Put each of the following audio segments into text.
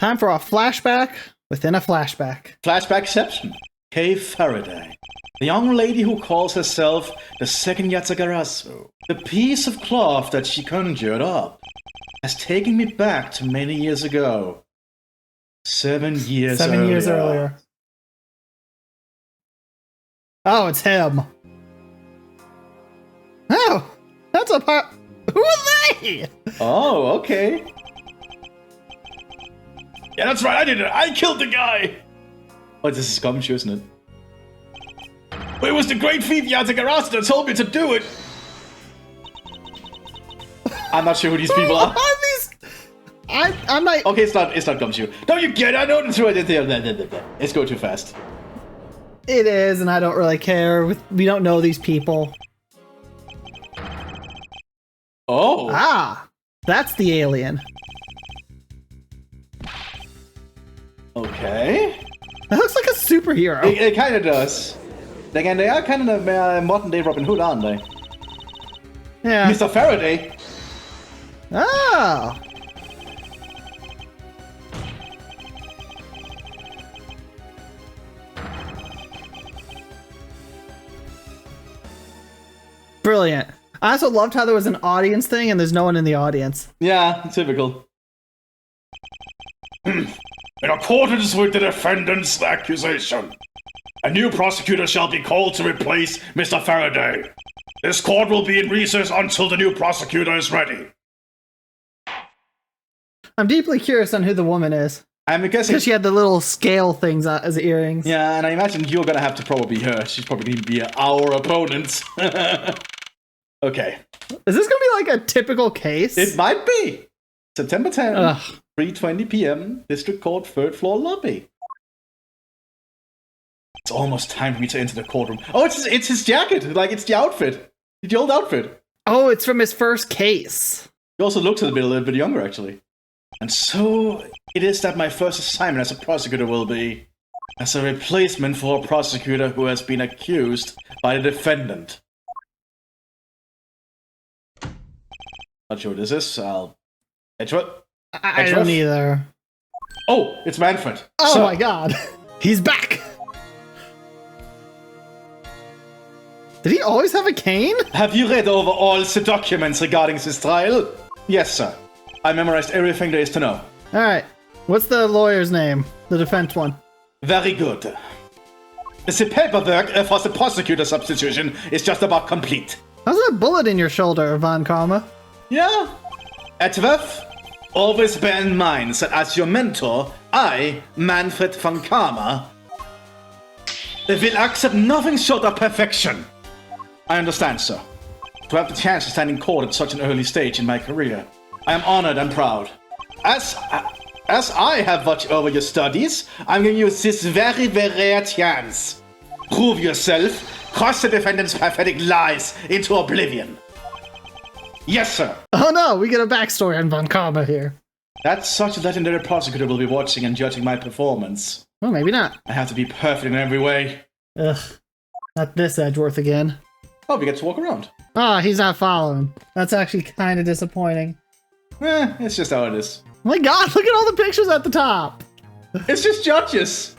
Time for a flashback within a flashback. Flashbackception. Cave Faraday. The young lady who calls herself the second Yatagarasu. The piece of cloth that she conjured up has taken me back to many years ago. 7 years 7 years earlier. Oh, it's him. Oh, that's a part. Who are they? Oh, okay. Yeah, that's right, I did it. I killed the guy. Oh, this is Gumshoe, isn't it? It was the great thief Yatagarasu that told me to do it. I'm not sure who these people are. I'm not. Okay, it's not Gumshoe. Don't you get it? I know it's right there. It's going too fast. It is, and I don't really care. We don't know these people. Oh. Ah, that's the alien. Okay. That looks like a superhero. It kind of does. Again, they are kind of modern day Robin Hood, aren't they? Yeah. Mr. Faraday. Oh. Brilliant. I also loved how there was an audience thing and there's no one in the audience. Yeah, typical. In accordance with the defendant's accusation, a new prosecutor shall be called to replace Mr. Faraday. This court will be in recess until the new prosecutor is ready. I'm deeply curious on who the woman is. I'm guessing because she had the little scale things as earrings. Yeah, and I imagine you're gonna have to probably be her. She's probably gonna be our opponent. Okay. Is this gonna be like a typical case? It might be. September 10th, Ugh. 3:20 p.m. District Court, 3rd floor lobby. It's almost time for me to enter the courtroom. Oh, it's his jacket. Like, it's the outfit. The old outfit. Oh, it's from his first case. He also looks a little bit younger, actually. And so it is that my first assignment as a prosecutor will be as a replacement for a prosecutor who has been accused by the defendant. Not sure what this is. Edgeworth? I don't either. Oh, it's Manfred. Oh my god. He's back. Did he always have a cane? Have you read over all the documents regarding this trial? Yes, sir. I memorized everything there is to know. Alright. What's the lawyer's name? The defense one. Very good. The paperwork for the prosecutor substitution is just about complete. How's that bullet in your shoulder, Von Karma? Yeah. Edgeworth, always bear in mind that as your mentor, I, Manfred von Karma, will accept nothing short of perfection. I understand, sir. To have the chance to stand in court at such an early stage in my career, I am honored and proud. As I have watched over your studies, I'm giving you this very, very rare chance. Prove yourself, cross the defendant's pathetic lies into oblivion. Yes, sir. Oh no, we get a backstory on Von Karma here. That's such a legendary prosecutor will be watching and judging my performance. Well, maybe not. I have to be perfect in every way. Ugh. Not this Edgeworth again. Oh, we get to walk around. Oh, he's not following. That's actually kind of disappointing. It's just how it is. Oh my god, look at all the pictures at the top! It's just judges.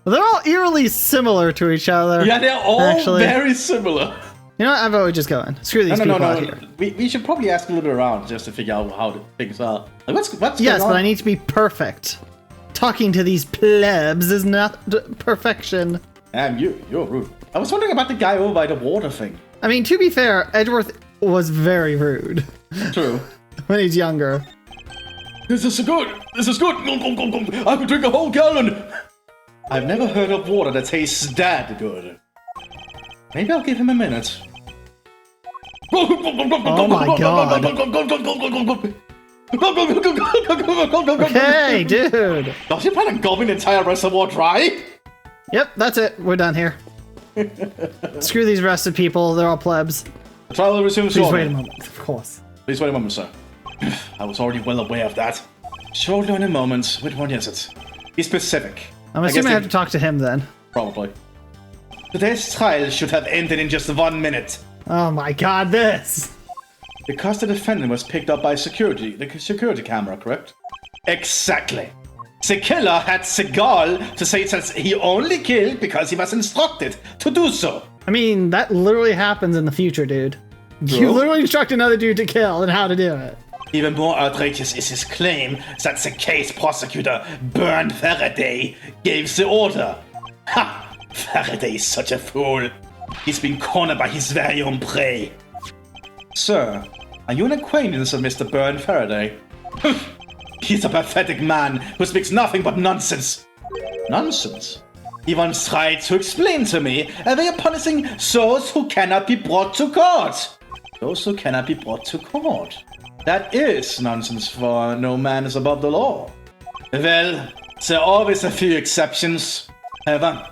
They're all eerily similar to each other. Yeah, they're all very similar. You know what? I vote we just go in. Screw these people out here. We should probably ask a little bit around just to figure out how the things are. Like, what's going on? Yes, but I need to be perfect. Talking to these plebs is not perfection. Damn, you're rude. I was wondering about the guy over by the water thing. I mean, to be fair, Edgeworth was very rude. True. When he's younger. This is good. This is good. I could drink a whole gallon. I've never heard of water that tastes that good. Maybe I'll give him a minute. Oh my god. Okay, dude. Does you plan on gulping the entire reservoir dry? Yep, that's it. We're done here. Screw these arrested people. They're all plebs. The trial will resume shortly. Please wait a moment. Of course. Please wait a moment, sir. I was already well aware of that. Surely in a moment. Which one is it? Be specific. I'm assuming I have to talk to him then. Probably. Today's trial should have ended in just 1 minute. Oh my god, this! Because the defendant was picked up by the security camera, correct? Exactly. The killer had the gall to say that he only killed because he was instructed to do so. I mean, that literally happens in the future, dude. You literally instruct another dude to kill and how to do it. Even more outrageous is his claim that the case prosecutor, Burn Faraday, gave the order. Ha! Faraday is such a fool. He's been cornered by his very own prey. Sir, are you an acquaintance of Mr. Burn Faraday? He's a pathetic man who speaks nothing but nonsense. Nonsense? He once tried to explain to me a way of punishing those who cannot be brought to court. Those who cannot be brought to court. That is nonsense, for no man is above the law. Well, there are always a few exceptions. However,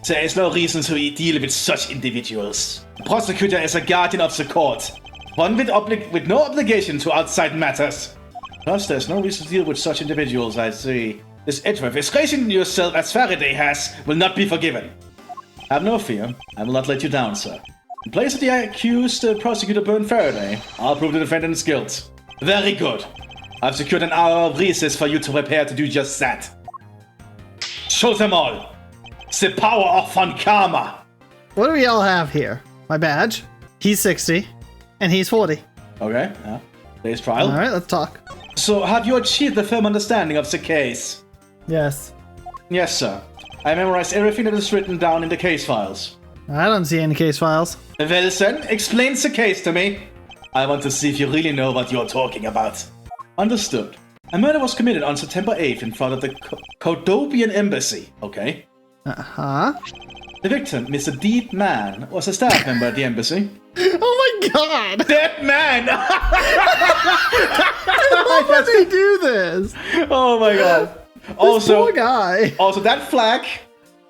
there is no reason to deal with such individuals. The prosecutor is a guardian of the court, one with no obligation to outside matters. Thus, there's no reason to deal with such individuals, I see. This Edgeworth, disgracing yourself as Faraday has, will not be forgiven. Have no fear, I will not let you down, sir. In place of the accused prosecutor Burn Faraday, I'll prove the defendant's guilt. Very good. I've secured an hour of recess for you to prepare to do just that. Show them all the power of Von Karma. What do we all have here? My badge. He's 60, and he's 40. Okay, yeah. Today's trial. All right, let's talk. So, have you achieved a firm understanding of the case? Yes. Yes, sir. I memorized everything that is written down in the case files. I don't see any case files. Well then, explain the case to me. I want to see if you really know what you're talking about. Understood. A murder was committed on September 8th in front of the Codobian embassy. Okay. Uh-huh. The victim, Mr. Dead Man, was a staff member at the embassy. Oh my god! Dead Man! Why would they do this? Oh my god. This poor guy. Also, that flag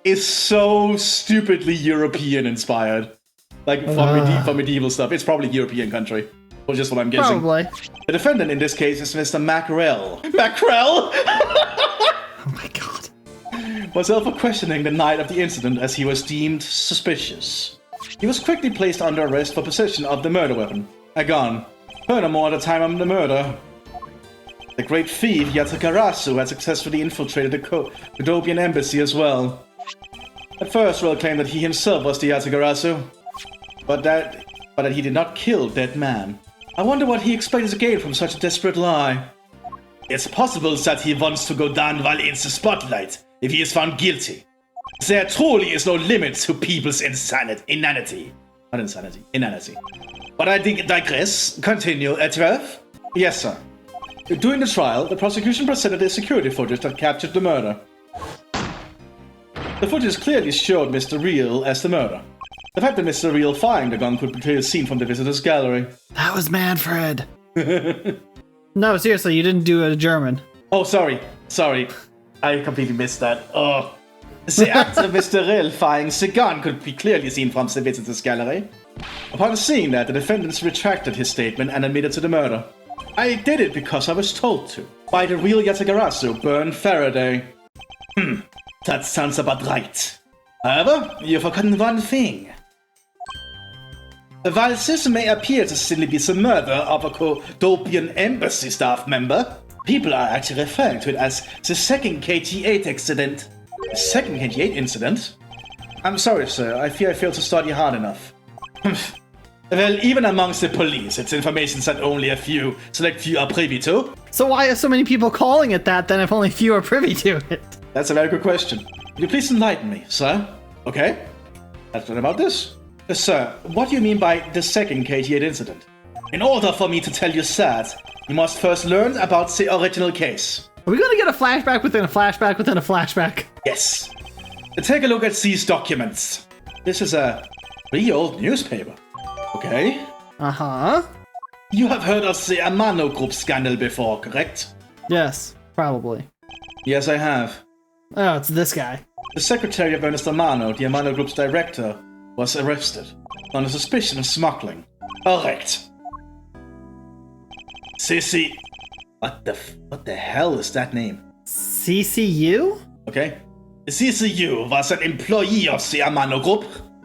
is so stupidly European inspired. Like, from medieval stuff. It's probably European country. Or just what I'm guessing. Probably. The defendant in this case is Mr. Mackerel. Mackerel? Oh my god. Was held for questioning the night of the incident as he was deemed suspicious. He was quickly placed under arrest for possession of the murder weapon, a gun. Furthermore, at the time of the murder, the great thief Yatagarasu had successfully infiltrated the Codobian embassy as well. At first, Will claimed that he himself was the Yatagarasu, but that he did not kill Dead Man. I wonder what he explains to gain from such a desperate lie. It's possible that he wants to go down while in the spotlight if he is found guilty. There truly is no limit to people's inanity. Not insanity, inanity. But I digress. Continue, Edgeworth. Yes, sir. During the trial, the prosecution presented a security footage that captured the murder. The footage clearly showed Mr. Real as the murderer. The fact that Mr. Real firing the gun could be clearly seen from the visitor's gallery. That was Manfred. No, seriously, you didn't do a German. Oh, sorry. I completely missed that. Oh. The act of Mr. Real firing the gun could be clearly seen from the visitor's gallery. Upon seeing that, the defendant retracted his statement and admitted to the murder. I did it because I was told to. By the real Yatagarasu, Burn Faraday. That sounds about right. However, you've forgotten one thing. While this may appear to simply be the murder of a Codobian embassy staff member, people are actually referring to it as the second KG8 incident. The second KG8 incident? I'm sorry, sir. I fear I failed to study hard enough. Well, even amongst the police, it's information that only a select few are privy to. So why are so many people calling it that then if only few are privy to it? That's a very good question. Will you please enlighten me, sir? Okay. That's what about this. Sir, what do you mean by the second KG8 incident? In order for me to tell you that, you must first learn about the original case. Are we going to get a flashback within a flashback within a flashback? Yes. Take a look at these documents. This is a pretty old newspaper. Okay. Uh-huh. You have heard of the Amano Group scandal before, correct? Yes, probably. Yes, I have. Oh, it's this guy. The secretary of Ernest Amano, the Amano Group's director, was arrested on a suspicion of smuggling. Correct. Sissy. What the hell is that name? CCU? Okay. CCU was an employee of the Amano Group.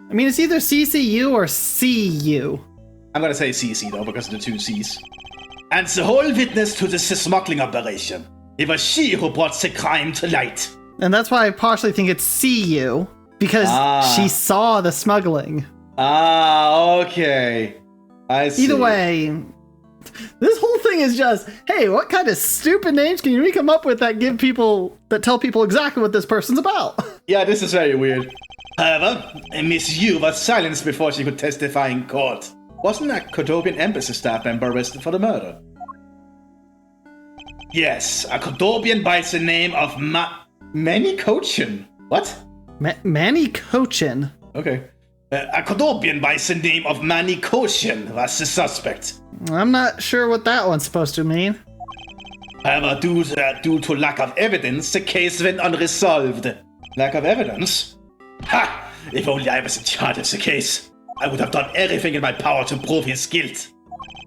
I mean, it's either CCU or CU. I'm gonna say CC though, because of the two C's. And the whole witness to the smuggling operation. It was she who brought the crime to light. And that's why I partially think it's CU, because she saw the smuggling. Okay. I see. Either way, this whole thing is just, hey, what kind of stupid names can we come up with that tell people exactly what this person's about? Yeah, this is very weird. However, Miss Yu was silenced before she could testify in court. Wasn't a Cordobian embassy staff member arrested for the murder? Yes, a Cordobian by the name of Manny Cochin. What? Manny Cochin? Okay. A Cordobian by the name of Manny Cochin was the suspect. I'm not sure what that one's supposed to mean. However, due to lack of evidence, the case went unresolved. Lack of evidence? Ha! If only I was in charge of the case. I would have done everything in my power to prove his guilt.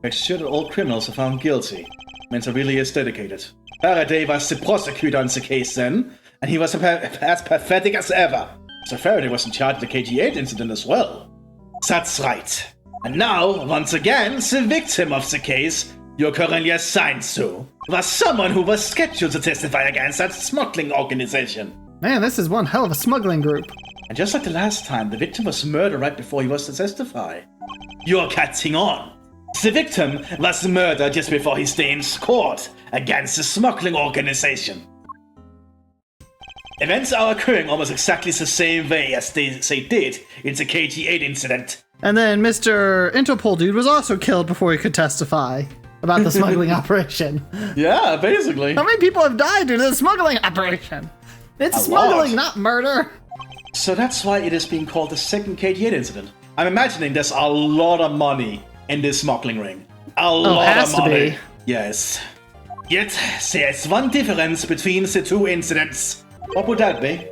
Make sure that all criminals are found guilty. Mentor really is dedicated. Faraday was the prosecutor on the case then, and he was as pathetic as ever. So Faraday was in charge of the KG8 incident as well. That's right. And now, once again, the victim of the case you're currently assigned to was someone who was scheduled to testify against that smuggling organization. Man, this is one hell of a smuggling group. And just like the last time, the victim was murdered right before he was to testify. You're catching on. The victim was murdered just before he stayed in court against the smuggling organization. Events are occurring almost exactly the same way as they did in the KG8 incident. And then Mr. Interpol dude was also killed before he could testify about the smuggling operation. Yeah, basically. How many people have died due to the smuggling operation? It's smuggling, not murder. So that's why it is being called the second KG8 incident. I'm imagining there's a lot of money in this smuggling ring. A lot of money. Yes. Yet, there's one difference between the two incidents. What would that be?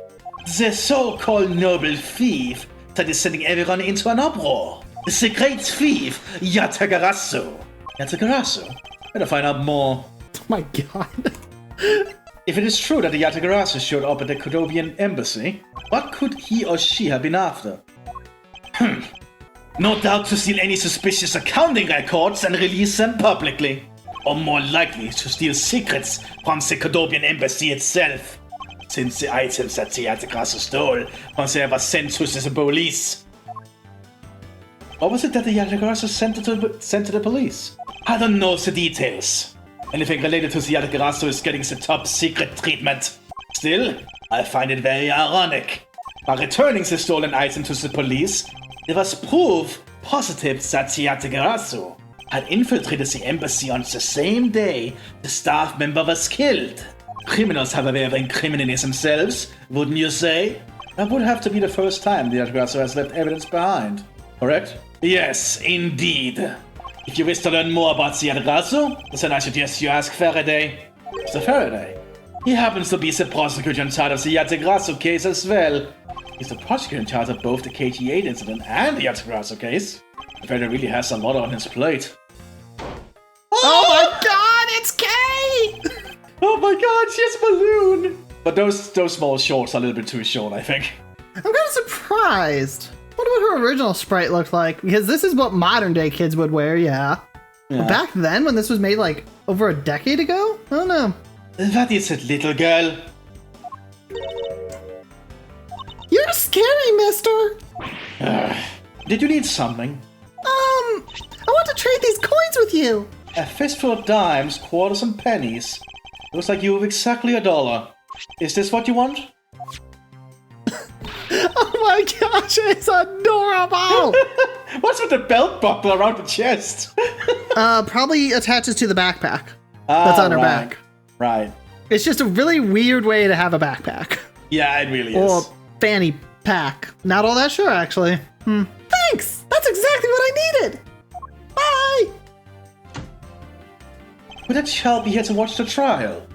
The so-called noble thief that is sending everyone into an uproar. The great thief, Yatagarasu. Yatagarasu? Better find out more. Oh my god. If it is true that the Yatagarasu showed up at the Cordobian embassy, what could he or she have been after? No doubt to steal any suspicious accounting records and release them publicly. Or more likely to steal secrets from the Cordobian embassy itself, since the items that the Yatagarasu stole once they were sent to the police. What was it that the Yatagarasu sent to the police? I don't know the details. Anything related to the Yatagarasu is getting the top secret treatment. Still, I find it very ironic. By returning the stolen item to the police, there was proof positive that the Yatagarasu had infiltrated the embassy on the same day the staff member was killed. Criminals have a way of incriminating themselves, wouldn't you say? That would have to be the first time the Yatagarasu has left evidence behind, correct? Yes, indeed. If you wish to learn more about the Yatagarasu, then I suggest you ask Faraday. Mr. Faraday. He happens to be the prosecutor in charge of the Yatagarasu case as well. He's the prosecutor in charge of both the KG8 incident and the Yatagarasu case. Faraday really has a lot on his plate. Oh my god, it's Kay! Oh my god, she has a balloon! But those small shorts are a little bit too short, I think. I'm kind of surprised. I wonder what her original sprite looked like, because this is what modern day kids would wear, yeah. But back then, when this was made like over a decade ago? I don't know. What is it, little girl? You're scary, mister! Did you need something? I want to trade these coins with you! A fistful of dimes, quarters, and pennies. Looks like you have exactly $1. Is this what you want? Oh my gosh, it's adorable! What's with the belt buckle around the chest? Probably attaches to the backpack. That's on her back. Right. It's just a really weird way to have a backpack. Yeah, it really is. Or fanny pack. Not all that sure, actually. Thanks! That's exactly what I needed! Bye! Would a child be here to watch the trial?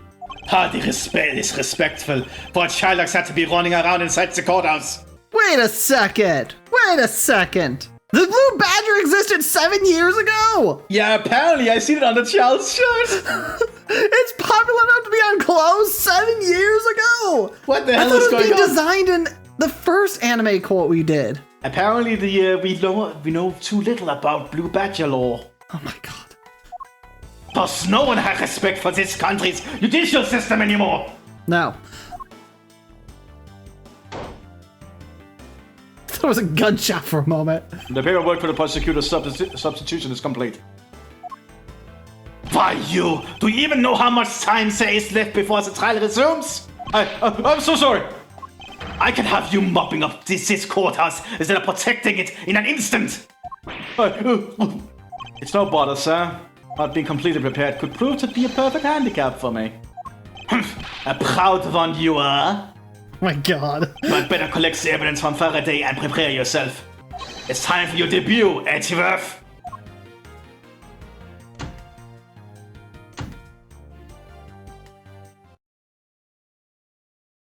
Hardly disrespectful for a child like that to be running around inside the courthouse. Wait a second! Wait a second! The Blue Badger existed 7 years ago! Yeah, apparently I seen it on the child's shirt. It's popular enough to be on clothes 7 years ago! What the hell is going on? It was being designed in the first anime quote we did. Apparently, we know too little about Blue Badger law. Oh my god. Does no one have respect for this country's judicial system anymore? No. I thought it was a gunshot for a moment. The paperwork for the prosecutor's substitution is complete. Why, do you even know how much time there is left before the trial resumes? I'm so sorry. I can have you mopping up this courthouse instead of protecting it in an instant. It's no bother, sir. Not being completely prepared could prove to be a perfect handicap for me. A proud one you are. Oh my god. But better collect the evidence from Faraday and prepare yourself. It's time for your debut, Edgeworth.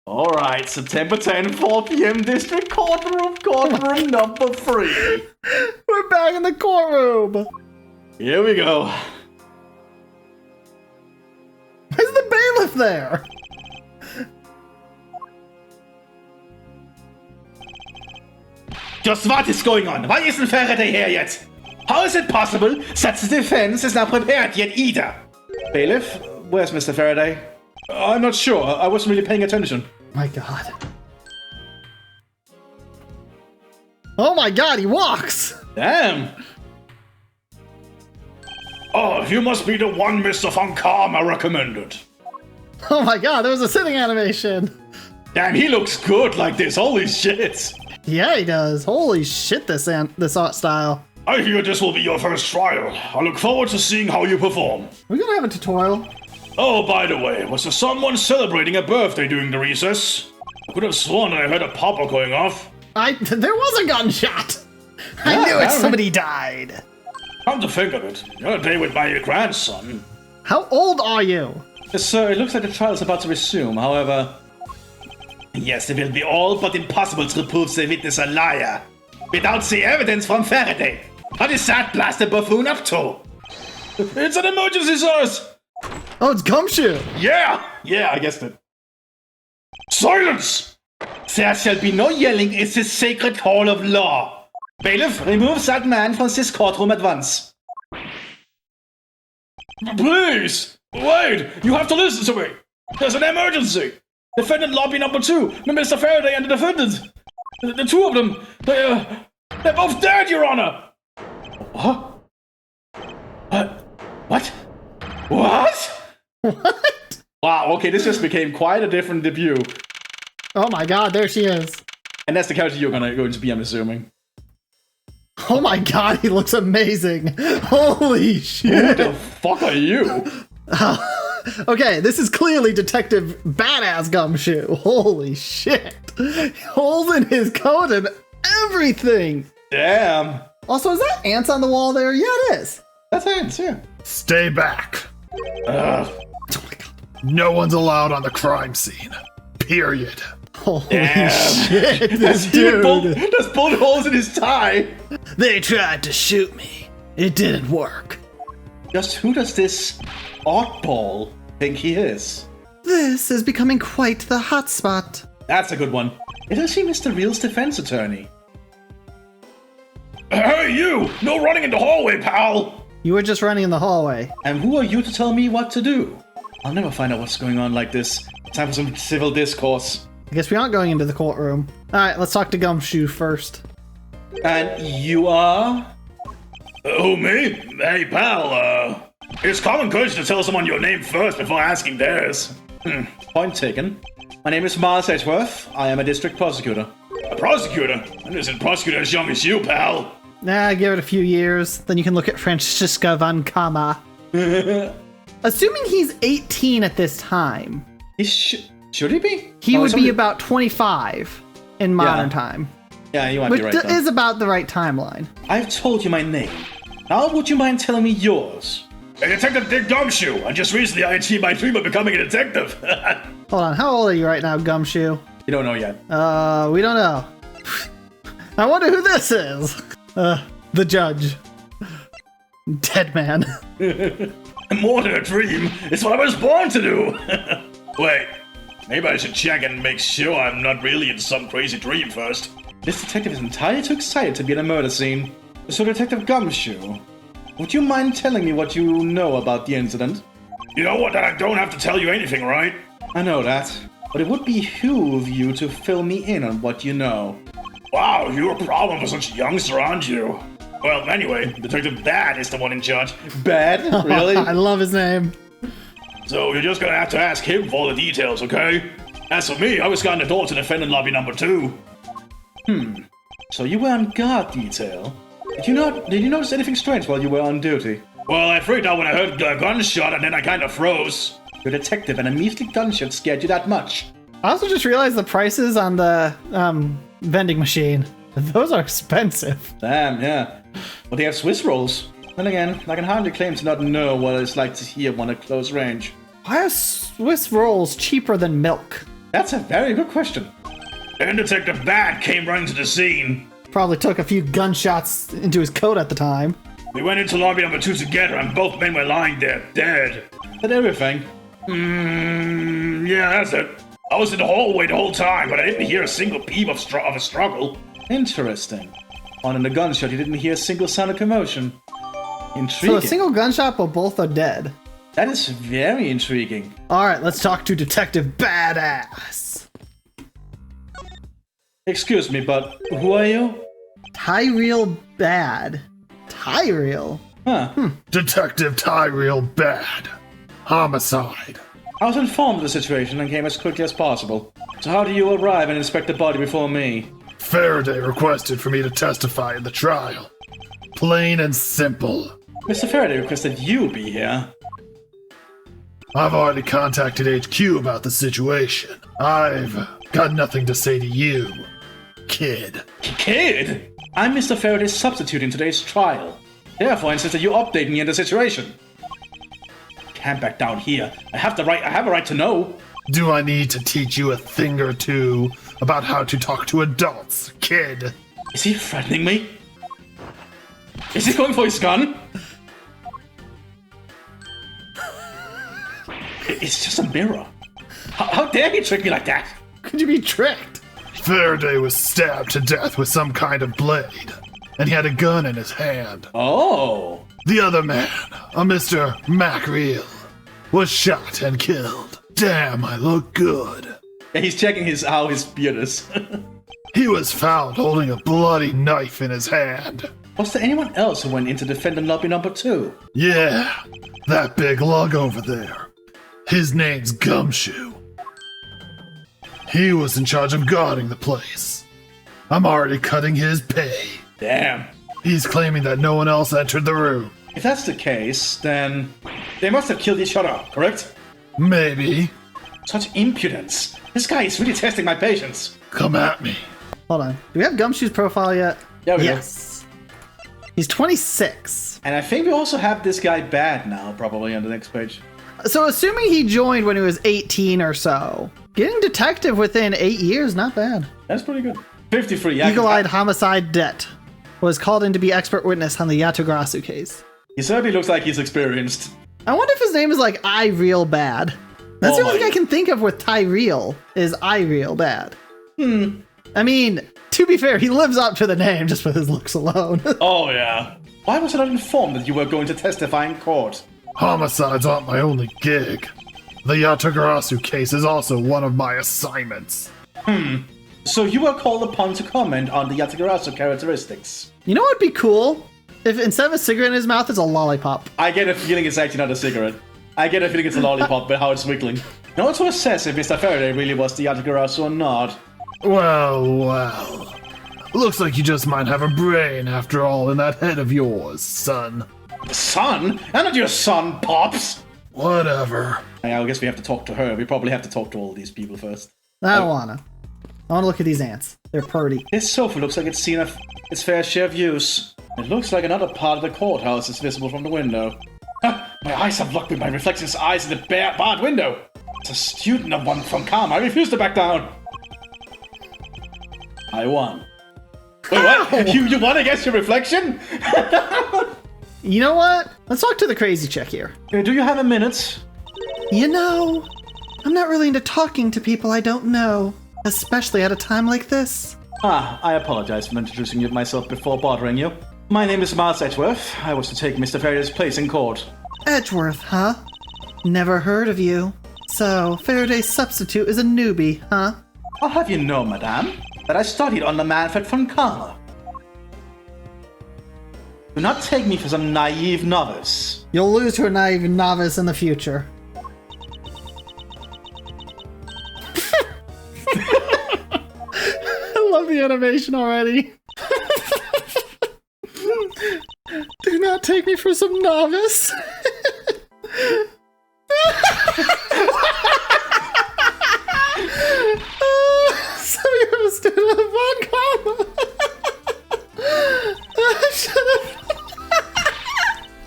Alright, September 10, 4 p.m. District Courtroom number 3. We're back in the courtroom. Here we go. Why's the bailiff there? Just what is going on? Why isn't Faraday here yet? How is it possible that the defense is not prepared yet either? Bailiff, where's Mr. Faraday? I'm not sure. I wasn't really paying attention. My god. Oh my god, he walks! Damn. Oh, you must be the one Mr. Von Karma recommended. Oh my god, there was a sitting animation! Damn, he looks good like this. Holy shit. Yeah, he does. Holy shit, this art style. I hear this will be your first trial. I look forward to seeing how you perform. We're gonna have a tutorial. Oh, by the way, was there someone celebrating a birthday during the recess? I could have sworn that I heard a popper going off. There was a gunshot! I knew it, somebody died. Come to think of it, the other day with my grandson. How old are you? Yes, sir, it looks like the trial is about to resume, however... Yes, it will be all but impossible to prove the witness a liar. Without the evidence from Faraday. What is that blasted buffoon up to? It's an emergency, sirs! Oh, it's Gumshoe! Yeah, I guessed it. Silence! There shall be no yelling in this sacred hall of law. Bailiff, remove that man from this courtroom at once. Please! Wait! You have to listen to me! There's an emergency! Defendant lobby number 2, Mr. Faraday and the defendant! The two of them, they're both dead, Your Honor! Huh? What? What? What? Wow, okay, this just became quite a different debut. Oh my god, there she is. And that's the character you're going to be, I'm assuming. Oh my god, he looks amazing. Holy shit. Who the fuck are you? Okay, this is clearly Detective Badass Gumshoe. Holy shit. Holes in his coat and everything. Damn. Also, is that ants on the wall there? Yeah, it is. That's ants, yeah. Stay back. Ugh. Oh my god. No one's allowed on the crime scene. Period. Holy Damn. shit, this dude. There's bullet holes in his tie. They tried to shoot me. It didn't work. Just who does this oddball think he is? This is becoming quite the hotspot. That's a good one. Isn't she Mr. Real's defense attorney? Hey, you! No running in the hallway, pal! You were just running in the hallway. And who are you to tell me what to do? I'll never find out what's going on like this. Time for some civil discourse. I guess we aren't going into the courtroom. Alright, let's talk to Gumshoe first. And you are? Oh, me? Hey, pal, it's common courtesy to tell someone your name first before asking theirs. Point taken. My name is Mars Edgeworth. I am a district prosecutor. A prosecutor? I'm just a prosecutor as young as you, pal. Nah, give it a few years. Then you can look at Francisca Von Kama. Assuming he's 18 at this time. Should he be? He would be about 25 in modern time. Yeah, you might be right. Which is about the right timeline. I've told you my name. Now would you mind telling me yours? Hey, Detective Dick Gumshoe. And just recently I achieved my dream of becoming a detective. Hold on, how old are you right now, Gumshoe? You don't know yet. We don't know. I wonder who this is. The judge. Dead man. More than a dream. It's what I was born to do. Wait, maybe I should check and make sure I'm not really in some crazy dream first. This detective is entirely too excited to be in a murder scene. So, Detective Gumshoe, would you mind telling me what you know about the incident? You know what, that I don't have to tell you anything, right? I know that, but it would behoove you to fill me in on what you know. Wow, you're a problem for such a youngster, aren't you? Well, anyway, Detective Bad is the one in charge. Bad? Really? I love his name. So you're just gonna have to ask him for all the details, okay? As for me, I was guarding the door to defendant lobby number 2. So you were on guard detail? Did you notice anything strange while you were on duty? Well, I freaked out when I heard a gunshot and then I kind of froze. You're a detective and a measly gunshot scared you that much. I also just realized the prices on the vending machine. Those are expensive. Damn, yeah. But they have Swiss rolls. Then again, I can hardly claim to not know what it's like to hear one at close range. Why are Swiss rolls cheaper than milk? That's a very good question. And Detective Bad came running to the scene. Probably took a few gunshots into his coat at the time. We went into lobby number 2 together and both men were lying there, dead. But everything. Yeah, that's it. I was in the hallway the whole time, but I didn't hear a single peep of a struggle. Interesting. On in the gunshot, you didn't hear a single sound of commotion. So Intriguing. a single gunshot, but both are dead. That is very intriguing. Alright, let's talk to Detective Badass. Excuse me, but who are you? Tyrell Bad. Tyrell? Huh. Detective Tyrell Bad. Homicide. I was informed of the situation and came as quickly as possible. So how do you arrive and inspect the body before me? Faraday requested for me to testify in the trial. Plain and simple. Mr. Faraday requested you be here. I've already contacted HQ about the situation. I've got nothing to say to you, kid. Kid? I'm Mr. Faraday's substitute in today's trial. Therefore, I insist that you update me on the situation. Can't back down here. I have a right to know. Do I need to teach you a thing or two about how to talk to adults, kid? Is he threatening me? Is he going for his gun? It's just a mirror. How dare he trick me like that? Could you be tricked? Faraday was stabbed to death with some kind of blade, and he had a gun in his hand. Oh. The other man, a Mr. Macreal, was shot and killed. Damn, I look good. Yeah, he's checking how his beard is. He was found holding a bloody knife in his hand. Was there anyone else who went into defendant lobby number 2? Yeah, that big lug over there. His name's Gumshoe. He was in charge of guarding the place. I'm already cutting his pay. Damn. He's claiming that no one else entered the room. If that's the case, then they must have killed each other, correct? Maybe. Such impudence. This guy is really testing my patience. Come at me. Hold on. Do we have Gumshoe's profile yet? Yeah, we do. Yes. He's 26. And I think we also have this guy Bad now, probably on the next page. So assuming he joined when he was 18 or so, getting detective within 8 years, not bad. That's pretty good. 53. Yeah, Eagle-eyed homicide debt was called in to be expert witness on the Yatagarasu case. He certainly looks like he's experienced. I wonder if his name is like I Real Bad. That's Oh the only my- thing I can think of with Tyrell is I Real Bad. I mean, to be fair, he lives up to the name just with his looks alone. Oh, yeah. Why was I not informed that you were going to testify in court? Homicides aren't my only gig. The Yatagarasu case is also one of my assignments. So you were called upon to comment on the Yatagarasu characteristics. You know what would be cool? If instead of a cigarette in his mouth, it's a lollipop. I get a feeling it's actually not a cigarette. I get a feeling it's a lollipop, but how it's wiggling. No one to assess if Mr. Faraday really was the Yatagarasu or not. Well. Looks like you just might have a brain after all in that head of yours, son. Son? I'm not your son, Pops! Whatever. I guess we have to talk to her. We probably have to talk to all these people first. I don't wanna. I wanna look at these ants. They're pretty. This sofa looks like it's seen its fair share of use. It looks like another part of the courthouse is visible from the window. Ha! My eyes have locked with my reflection's eyes in the barred window. It's a student of one from Karma. I refuse to back down. I won. Wait, what? You won against your reflection? You know what? Let's talk to the crazy chick here. Do you have a minute? You know, I'm not really into talking to people I don't know, especially at a time like this. I apologize for introducing myself before bothering you. My name is Mars Edgeworth. I was to take Mr. Faraday's place in court. Edgeworth, huh? Never heard of you. So, Faraday's substitute is a newbie, huh? I'll have you know, madame, that I studied under Manfred von Karma. Do not take me for some naive novice. You'll lose to a naive novice in the future. I love the animation already. Do not take me for some novice. So you're a student of Von Karma. Shut up.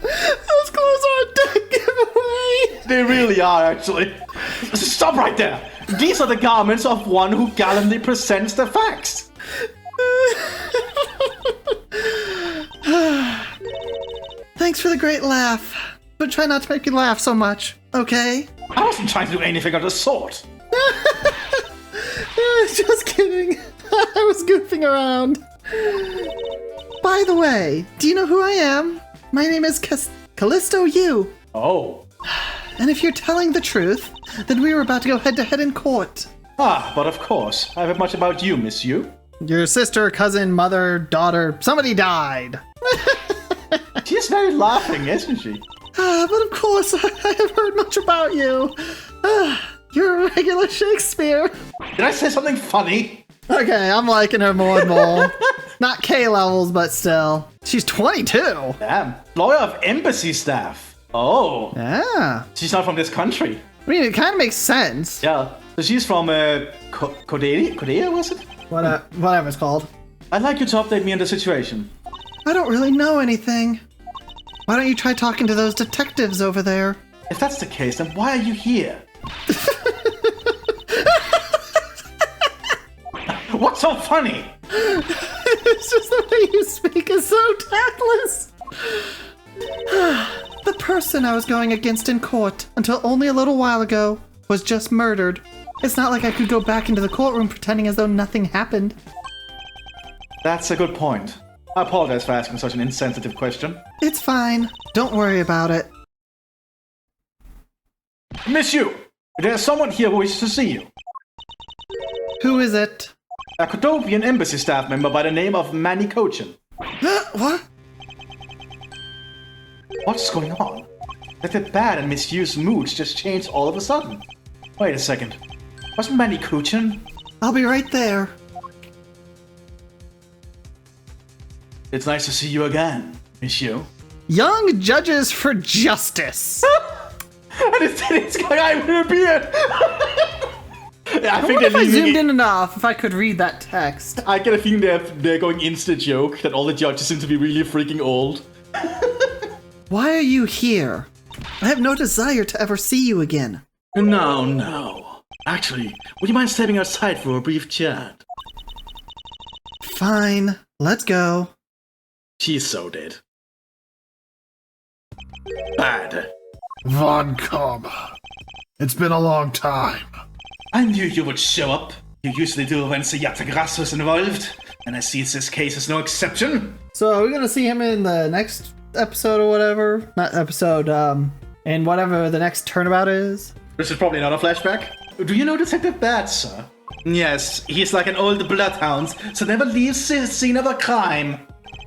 Those clothes are a dead giveaway. They really are, actually. Stop right there. These are the garments of one who gallantly presents the facts. Thanks for the great laugh, but try not to make me laugh so much, okay? I wasn't trying to do anything of the sort. Just kidding. I was goofing around. By the way, do you know who I am? My name is Callisto Yu. Oh. And if you're telling the truth, then we were about to go head-to-head in court. But of course. I've heard much about you, Miss Yu. Your sister, cousin, mother, daughter, somebody died. She's very laughing, isn't she? But of course, I have heard much about you. You're a regular Shakespeare. Did I say something funny? Okay, I'm liking her more and more. Not K levels, but still. She's 22. Damn. Lawyer of embassy staff. Oh. Yeah. She's not from this country. I mean, it kind of makes sense. Yeah. So she's from, Korea, was it? Whatever it's called. I'd like you to update me on the situation. I don't really know anything. Why don't you try talking to those detectives over there? If that's the case, then why are you here? What's so funny? It's just the way you speak is so tactless. The person I was going against in court, until only a little while ago, was just murdered. It's not like I could go back into the courtroom pretending as though nothing happened. That's a good point. I apologize for asking such an insensitive question. It's fine. Don't worry about it. Miss Yu, there's someone here who wishes to see you. Who is it? A Kodovian embassy staff member by the name of Manny Kochin. What? What's going on? That the bad and Miss Yu's moods just changed all of a sudden. Wait a second. Wasn't Manny Kochin? I'll be right there. It's nice to see you again, Miss Yu. Young judges for justice. And it's guy with a beard. I think if I zoomed in enough, if I could read that text. I get a feeling they're going insta joke that all the judges seem to be really freaking old. Why are you here? I have no desire to ever see you again. No. Actually, would you mind stepping outside for a brief chat? Fine, let's go. She's so dead. Bad. Von Karma. It's been a long time. I knew you would show up. You usually do when Sayata Grass was involved, and I see this case is no exception. So are we gonna see him in the next episode or whatever? Not episode, in whatever the next turnabout is? This is probably not a flashback. Do you know Detective Bad, sir? Yes, he's like an old bloodhound, so never leaves the scene of a crime.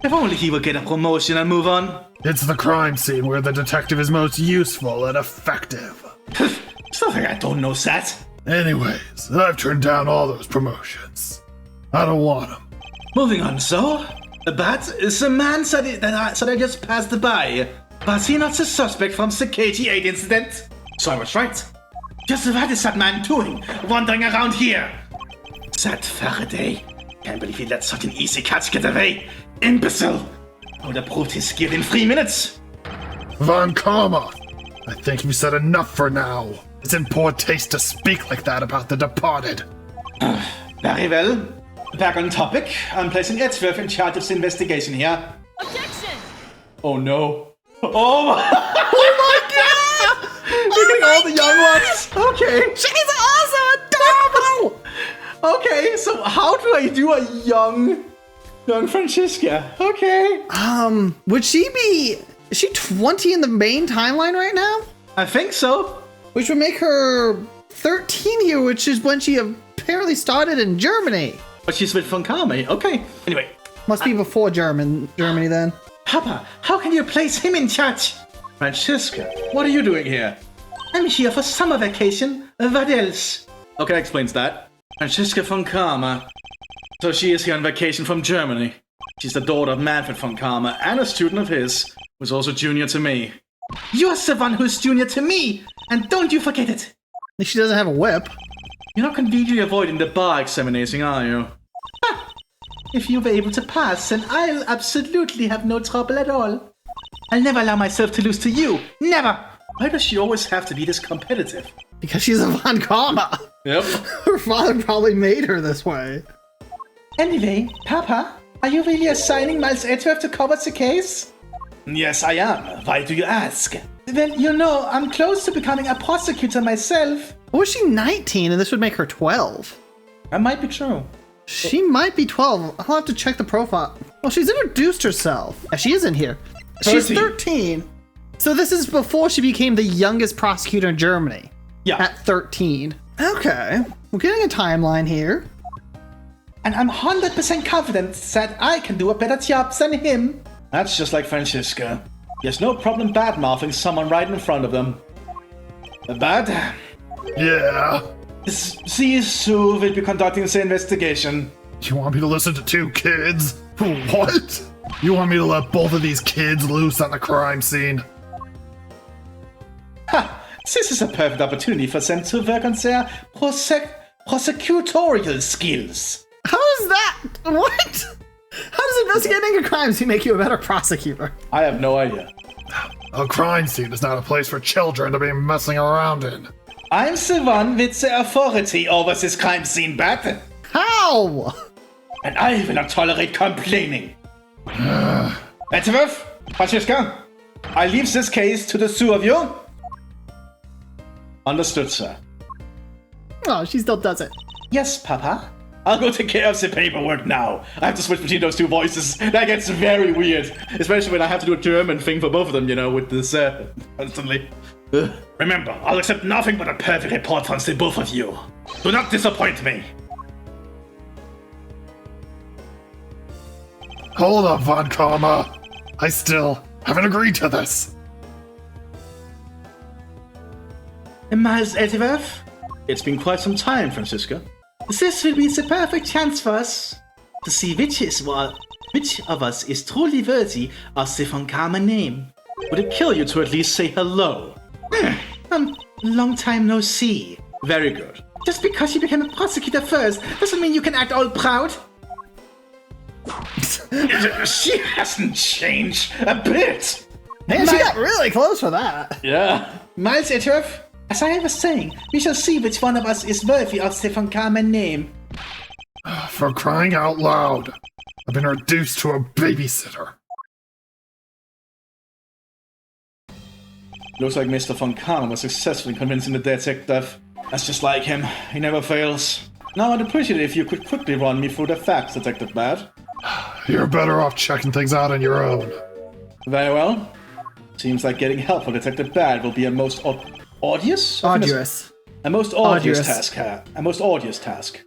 If only he would get a promotion and move on. It's the crime scene where the detective is most useful and effective. It's not like I don't know that. Anyways, I've turned down all those promotions. I don't want them. Moving on, so. But the man said that I just passed by. Was he not the suspect from the KT8 incident? So I was right. Just what is that man doing, wandering around here? That Faraday. Can't believe he let such an easy catch get away. Imbecile. Would have proved his skill in 3 minutes. Von Karma, I think you said enough for now. It's in poor taste to speak like that about the departed. Very well. Back on topic. I'm placing Edgeworth in charge of the investigation here. Objection! Oh no. Oh my god! We're getting all the young ones! Okay. She's also adorable! Okay, Okay, so how do I do a young Francisca? Okay. Would she be... Is she 20 in the main timeline right now? I think so. Which would make her 13 here, which is when she apparently started in Germany. But she's with Funkame. Okay. Anyway. Must be before Germany then. Papa, how can you place him in charge? Francisca, what are you doing here? I'm here for summer vacation. What else? Okay, that explains that. Francisca Funkama. So she is here on vacation from Germany. She's the daughter of Manfred Funkama and a student of his, who's also junior to me. You're the one who's junior to me, and don't you forget it. She doesn't have a whip. You're not conveniently avoiding the bar examination, are you? Ha! If you were able to pass, then I'll absolutely have no trouble at all. I'll never allow myself to lose to you. Never! Why does she always have to be this competitive? Because she's a Von Karma. Yep. Her father probably made her this way. Anyway, Papa, are you really assigning Miles Edgeworth to cover the case? Yes, I am. Why do you ask? Well, you know, I'm close to becoming a prosecutor myself. Or was she 19 and this would make her 12? That might be true. She might be 12. I'll have to check the profile. Well, she's introduced herself. Yeah, she is in here. 13. She's 13. So this is before she became the youngest prosecutor in Germany. Yeah. At 13. Okay. We're getting a timeline here. And I'm 100% confident that I can do a better job than him. That's just like Francisca. He has no problem bad-mouthing someone right in front of them. But... Yeah. See, Sue will be conducting the investigation. You want me to listen to two kids? What? You want me to let both of these kids loose on the crime scene? Ha! This is a perfect opportunity for them to work on their prosecutorial skills. How is that? What? How does investigating a crime scene make you a better prosecutor? I have no idea. A crime scene is not a place for children to be messing around in. I'm the one with the authority over this crime scene, Bat. How? And I will not tolerate complaining. Edgeworth, Francisca, I leave this case to the two of you. Understood, sir. Oh, she still does it. Yes, Papa. I'll go take care of the paperwork now. I have to switch between those two voices. That gets very weird. Especially when I have to do a German thing for both of them, you know, with this, constantly. Ugh. Remember, I'll accept nothing but a perfect report from the both of you. Do not disappoint me. Hold up, Von Karma. I still haven't agreed to this. Miles Edgeworth? It's been quite some time, Francisca. This will be the perfect chance for us to see which of us is truly worthy of the Von Karma name. Would it kill you to at least say hello? Long time no see. Very good. Just because you became a prosecutor first doesn't mean you can act all proud. She hasn't changed a bit. Man, she got really close for that. Yeah. Miles Edgeworth, as I was saying, we shall see which one of us is worthy of the Von Karma name. For crying out loud, I've been reduced to a babysitter. Looks like Mr. Von Karma was successfully convincing the detective. That's just like him. He never fails. Now I'd appreciate it if you could quickly run me through the facts, Detective Bad. You're better off checking things out on your own. Very well. Seems like getting help from Detective Bad will be a most arduous? Arduous. A most arduous task. A most arduous task.